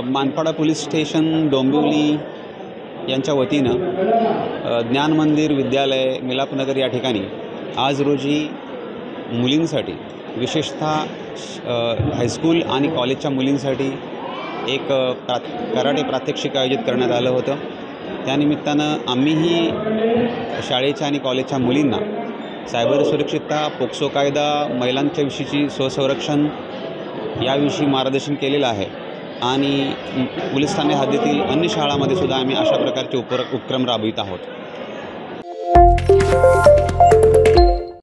Manpada police station Dombivli यांच्या वतीनं ज्ञान मंदिर विद्यालय मिलापनगर या ठिकाणी आज रोजी मुलींसाठी विशेषतः हायस्कूल आणि कॉलेजच्या मुलींसाठी एक कराटे प्रात्यक्षिक आयोजित करण्यात आलं होतं। त्यानिमित्तानं आम्हीही शाळेच्या आणि कॉलेजच्या मुलींना सायबर सुरक्षितता, पोक्सो कायदा, महिलांच्या विषयीची स्वसंरक्षण याविषयी मार्गदर्शन केलेलं आहे आणि पोलीस ठाणे हद्दीतील अन्य शाळांमध्ये सुद्धा आम्ही अशा प्रकारचे उपक्रम राबवित आहोत।